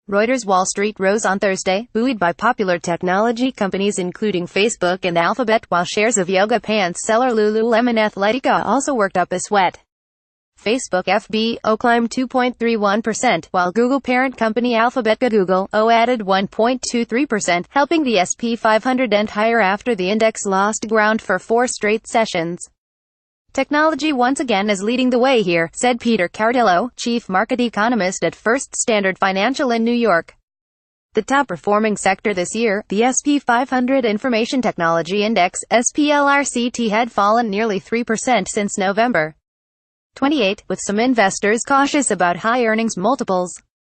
Reuters. Wall Street rose on Thursday, buoyed by popular technology companies including Facebook and Alphabet, while shares of yoga pants seller Lululemon Athletica also worked up a sweat. Facebook FBO climbed 2.31%, while Google parent company Alphabet Google added 1.23%, helping the S&P 500 end higher after the index lost ground for 4 straight sessions. Technology once again is leading the way here, said Peter Cardillo, chief market economist at First Standard Financial in New York. The top-performing sector this year, the S&P 500 Information Technology Index, SPLRCT, had fallen nearly 3% since November 28, with some investors cautious about high earnings multiples.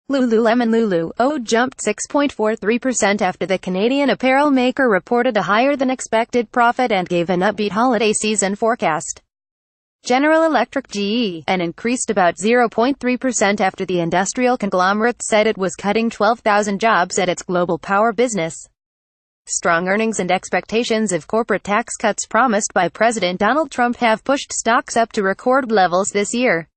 Lululemon Lulu jumped 6.43% after the Canadian apparel maker reported a higher-than-expected profit and gave an upbeat holiday season forecast. General Electric (GE) increased about 0.3% after the industrial conglomerate said it was cutting 12,000 jobs at its global power business. Strong earnings and expectations of corporate tax cuts promised by President Donald Trump have pushed stocks up to record levels this year.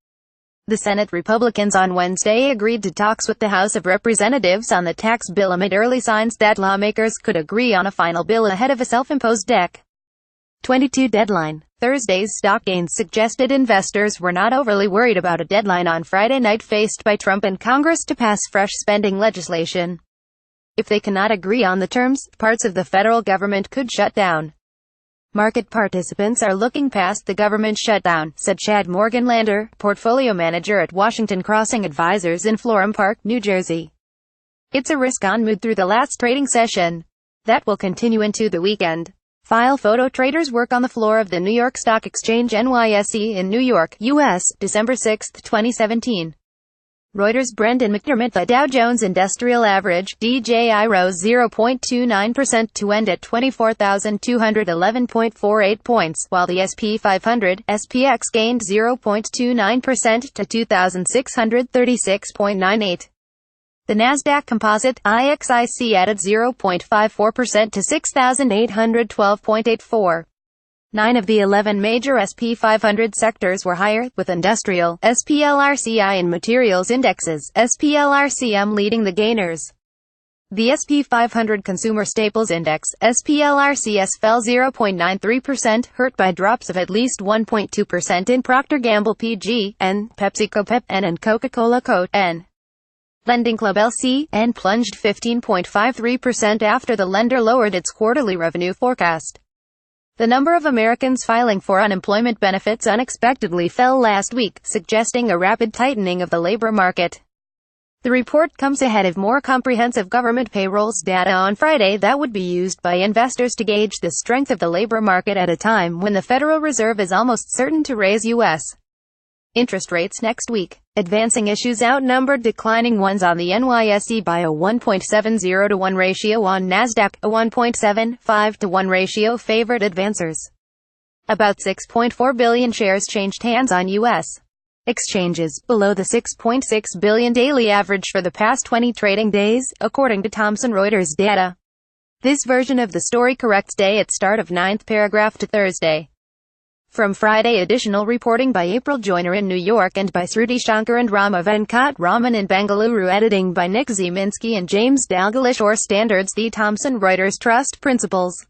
The Senate Republicans on Wednesday agreed to talks with the House of Representatives on the tax bill amid early signs that lawmakers could agree on a final bill ahead of a self-imposed Dec. 22 deadline. Thursday's stock gains suggested investors were not overly worried about a deadline on Friday night faced by Trump and Congress to pass fresh spending legislation. If they cannot agree on the terms, parts of the federal government could shut down. Market participants are looking past the government shutdown, said Chad Morganlander, portfolio manager at Washington Crossing Advisors in Florham Park, New Jersey. It's a risk-on mood through the last trading session. That will continue into the weekend. File photo traders work on the floor of the New York Stock Exchange NYSE in New York, U.S., December 6, 2017. Reuters. Brendan McDermott. The Dow Jones Industrial Average, DJI, rose 0.29% to end at 24,211.48 points, while the S&P 500, SPX, gained 0.29% to 2,636.98. The Nasdaq Composite, IXIC, added 0.54% to 6,812.84. 9 of the 11 major S&P 500 sectors were higher, with industrial, SPLRCI, and materials indexes, SPLRCM, leading the gainers. The S&P 500 Consumer Staples Index, SPLRCS, fell 0.93%, hurt by drops of at least 1.2% in Procter & Gamble PG, N, PepsiCo Pep, N, and Coca-Cola Co. N. Lending Club LC, plunged 15.53% after the lender lowered its quarterly revenue forecast. The number of Americans filing for unemployment benefits unexpectedly fell last week, suggesting a rapid tightening of the labor market. The report comes ahead of more comprehensive government payrolls data on Friday that would be used by investors to gauge the strength of the labor market at a time when the Federal Reserve is almost certain to raise U.S. interest rates next week. Advancing issues outnumbered declining ones on the NYSE by a 1.70 to 1 ratio. On Nasdaq, a 1.75 to 1 ratio favored advancers. About 6.4 billion shares changed hands on U.S. exchanges, below the 6.6 billion daily average for the past 20 trading days, according to Thomson Reuters data. This version of the story corrects day at start of 9th paragraph to Thursday. From Friday. Additional reporting by April Joyner in New York and by Sruti Shankar and Rama Venkat Raman in Bengaluru. Editing by Nick Zeminski and James Dalglish. Or Standards. The Thomson Reuters Trust Principles.